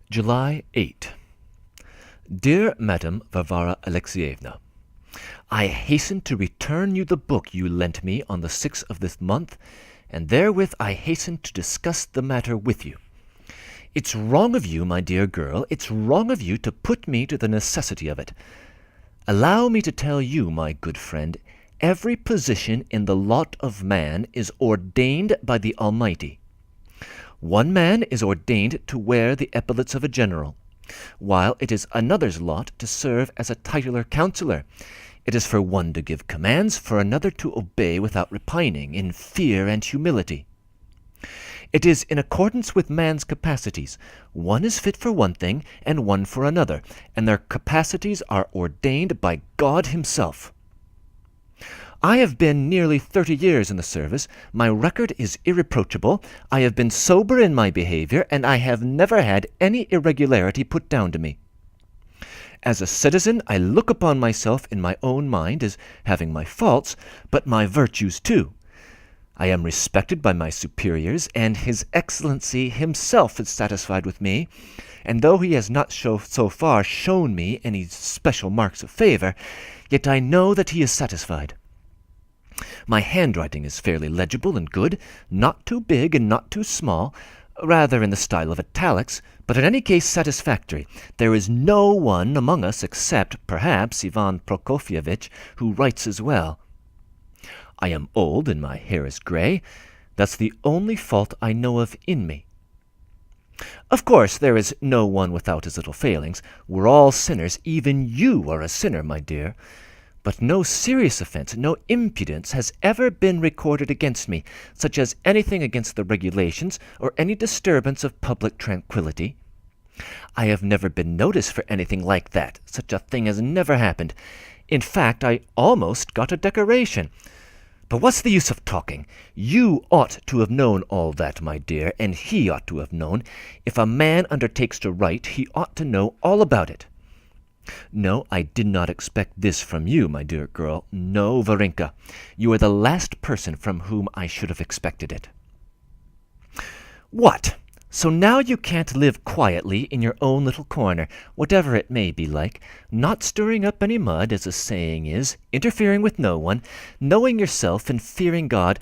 July 8. Dear Madam Varvara Alexeyevna, I hasten to return you the book you lent me on the 6th of this month, and therewith I hasten to discuss the matter with you. It's wrong of you, my dear girl, it's wrong of you to put me to the necessity of it. Allow me to tell you, my good friend, every position in the lot of man is ordained by the Almighty. One man is ordained to wear the epaulets of a general, while it is another's lot to serve as a titular counsellor. It is for one to give commands, for another to obey without repining, in fear and humility. It is in accordance with man's capacities. One is fit for one thing, and one for another, and their capacities are ordained by God Himself. I have been nearly 30 years in the service. My record is irreproachable. I have been sober in my behavior, and I have never had any irregularity put down to me. As a citizen, I look upon myself in my own mind as having my faults, but my virtues too. I am respected by my superiors, and His Excellency himself is satisfied with me, and though he has not so far shown me any special marks of favor, yet I know that he is satisfied. My handwriting is fairly legible and good, not too big and not too small, rather in the style of italics, but in any case satisfactory. There is no one among us except, perhaps, Ivan Prokofyevitch, who writes as well. I am old and my hair is gray. That's the only fault I know of in me. Of course, there is no one without his little failings. We're all sinners. Even you are a sinner, my dear. But no serious offense, no impudence has ever been recorded against me, such as anything against the regulations or any disturbance of public tranquillity. I have never been noticed for anything like that. Such a thing has never happened. In fact, I almost got a decoration. But what's the use of talking? You ought to have known all that, my dear, and he ought to have known. If a man undertakes to write, he ought to know all about it. No, I did not expect this from you, my dear girl. No, Varenka, you are the last person from whom I should have expected it. What? So now you can't live quietly in your own little corner, whatever it may be like, not stirring up any mud, as the saying is, interfering with no one, knowing yourself and fearing God,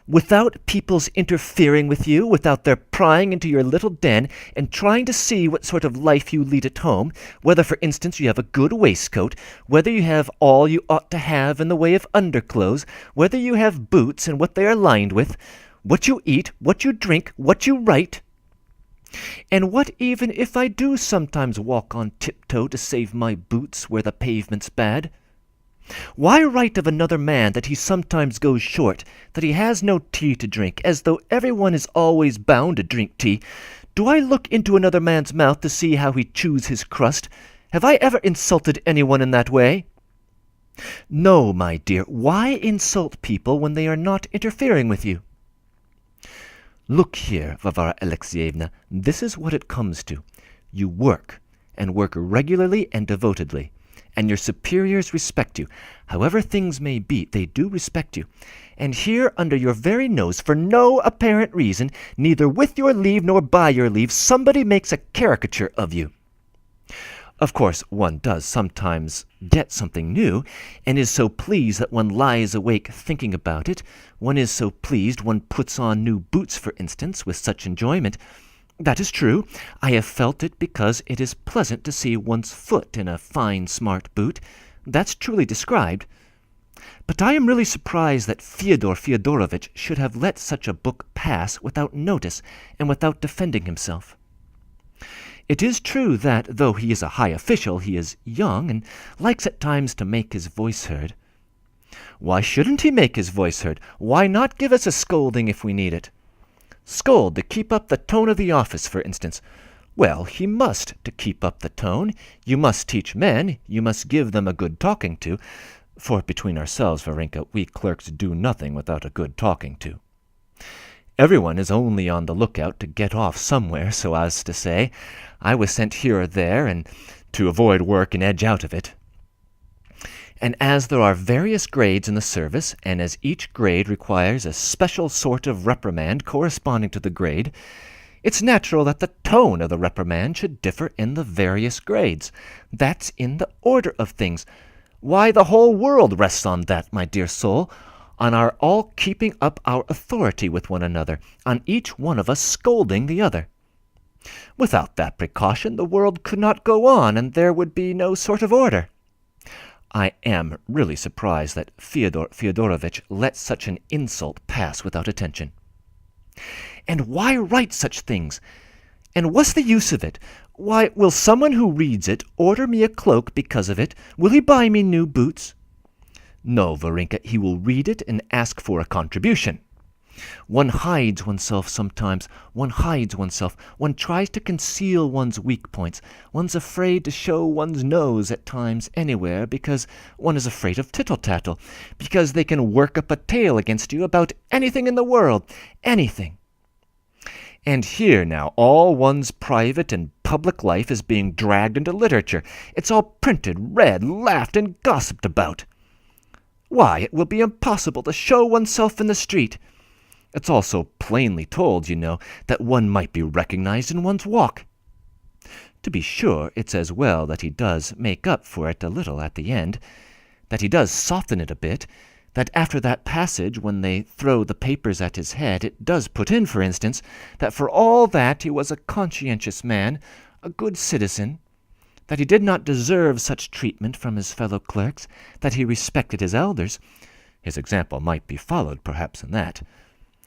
without people's interfering with you, without their prying into your little den and trying to see what sort of life you lead at home, whether, for instance, you have a good waistcoat, whether you have all you ought to have in the way of underclothes, whether you have boots and what they are lined with, what you eat, what you drink, what you write. And what even if I do sometimes walk on tiptoe to save my boots where the pavement's bad? Why write of another man that he sometimes goes short, that he has no tea to drink, as though everyone is always bound to drink tea? Do I look into another man's mouth to see how he chews his crust? Have I ever insulted anyone in that way? No, my dear, why insult people when they are not interfering with you? Look here, Varvara Alexeyevna, this is what it comes to. You work, and work regularly and devotedly, and your superiors respect you. However things may be, they do respect you. And here, under your very nose, for no apparent reason, neither with your leave nor by your leave, somebody makes a caricature of you. Of course, one does sometimes get something new, and is so pleased that one lies awake thinking about it. One is so pleased one puts on new boots, for instance, with such enjoyment. That is true. I have felt it because it is pleasant to see one's foot in a fine, smart boot. That's truly described. But I am really surprised that Fyodor Fyodorovitch should have let such a book pass without notice and without defending himself. It is true that, though he is a high official, he is young and likes at times to make his voice heard. Why shouldn't he make his voice heard? Why not give us a scolding if we need it? Scold to keep up the tone of the office, for instance. Well, he must, to keep up the tone. You must teach men, you must give them a good talking to, for between ourselves, Varenka, we clerks do nothing without a good talking to. Everyone is only on the lookout to get off somewhere, so as to say. I was sent here or there, and to avoid work and edge out of it. And as there are various grades in the service, and as each grade requires a special sort of reprimand corresponding to the grade, It's natural that the tone of the reprimand should differ in the various grades. That's in the order of things. Why, the whole world rests on that, my dear soul, on our all keeping up our authority with one another, on each one of us scolding the other. Without that precaution the world could not go on, and there would be no sort of order. I am really surprised that Fyodor Fyodorovitch let such an insult pass without attention. And why write such things? And what's the use of it? Why, will someone who reads it order me a cloak because of it? Will he buy me new boots? No, Varenka, he will read it and ask for a contribution. One hides oneself sometimes. One hides oneself. One tries to conceal one's weak points. One's afraid to show one's nose at times anywhere because one is afraid of tittle-tattle, because they can work up a tale against you about anything in the world, anything. And here now all one's private and public life is being dragged into literature. It's all printed, read, laughed, and gossiped about. Why, it will be impossible to show oneself in the street. It's all so plainly told, you know, that one might be recognized in one's walk. To be sure, it's as well that he does make up for it a little at the end, that he does soften it a bit, that after that passage, when they throw the papers at his head, it does put in, for instance, that for all that he was a conscientious man, a good citizen, that he did not deserve such treatment from his fellow clerks, that he respected his elders. His example might be followed, perhaps, in that.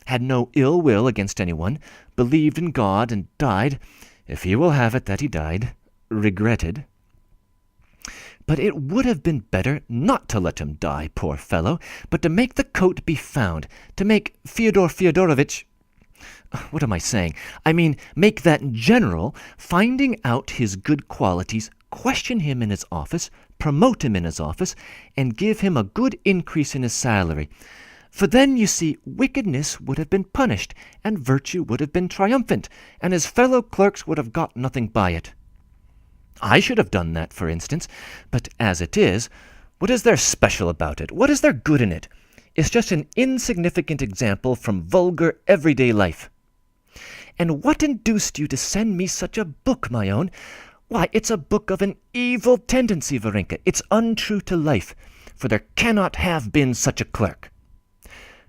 Had no ill will against anyone, believed in God, and died, if he will have it that he died, regretted. But it would have been better not to let him die, poor fellow, but to make the coat be found, to make Fyodor Fyodorovitch— what am I saying? I mean, make that general, finding out his good qualities, question him in his office, promote him in his office, and give him a good increase in his salary. For then, you see, wickedness would have been punished, and virtue would have been triumphant, and his fellow clerks would have got nothing by it. I should have done that, for instance, but as it is, what is there special about it? What is there good in it? It's just an insignificant example from vulgar everyday life. And what induced you to send me such a book, my own? Why, it's a book of an evil tendency, Varenka. It's untrue to life, for there cannot have been such a clerk.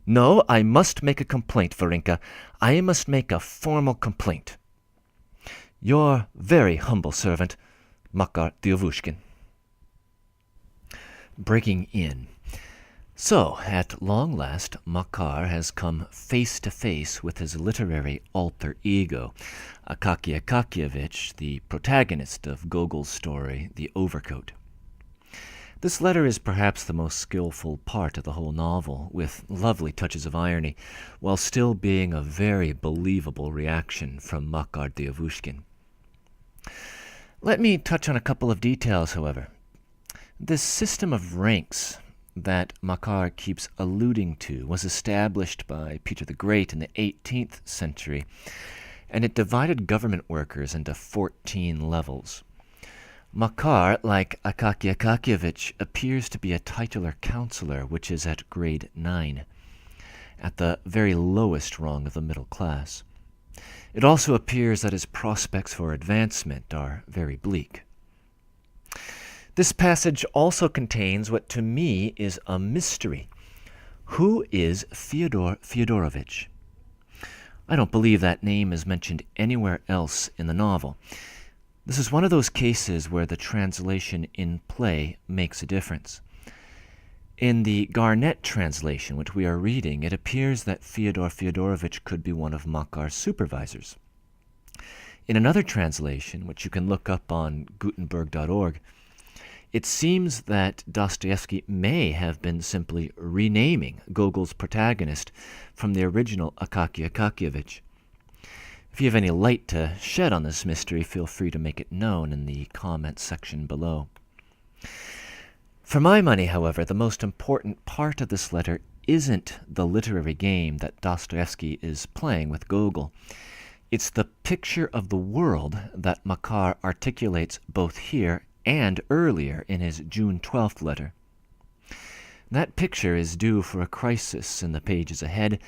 No, I must make a complaint, Varenka. I must make a formal complaint. Your very humble servant, Makar Diovushkin. Breaking in. So, at long last, Makar has come face to face with his literary alter ego, Akaky Akakievich, the protagonist of Gogol's story, The Overcoat. This letter is perhaps the most skillful part of the whole novel, with lovely touches of irony, while still being a very believable reaction from Makar Diovushkin. Let me touch on a couple of details, however. This system of ranks that Makar keeps alluding to was established by Peter the Great in the 18th century, and it divided government workers into 14 levels. Makar, like Akaky Akakievich, appears to be a titular counselor, which is at grade 9, at the very lowest rung of the middle class. It also appears that his prospects for advancement are very bleak. This passage also contains what to me is a mystery. Who is Fyodor Fyodorovitch? I don't believe that name is mentioned anywhere else in the novel. This is one of those cases where the translation in play makes a difference. In the Garnett translation, which we are reading, it appears that Fyodor Fyodorovitch could be one of Makar's supervisors. In another translation, which you can look up on Gutenberg.org, it seems that Dostoevsky may have been simply renaming Gogol's protagonist from the original Akaky Akakievich. If you have any light to shed on this mystery, feel free to make it known in the comments section below. For my money, however, the most important part of this letter isn't the literary game that Dostoevsky is playing with Gogol. It's the picture of the world that Makar articulates both here and earlier in his June 12th letter. That picture is due for a crisis in the pages ahead,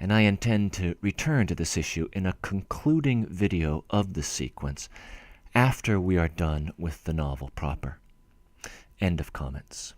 and I intend to return to this issue in a concluding video of the sequence after we are done with the novel proper. End of comments.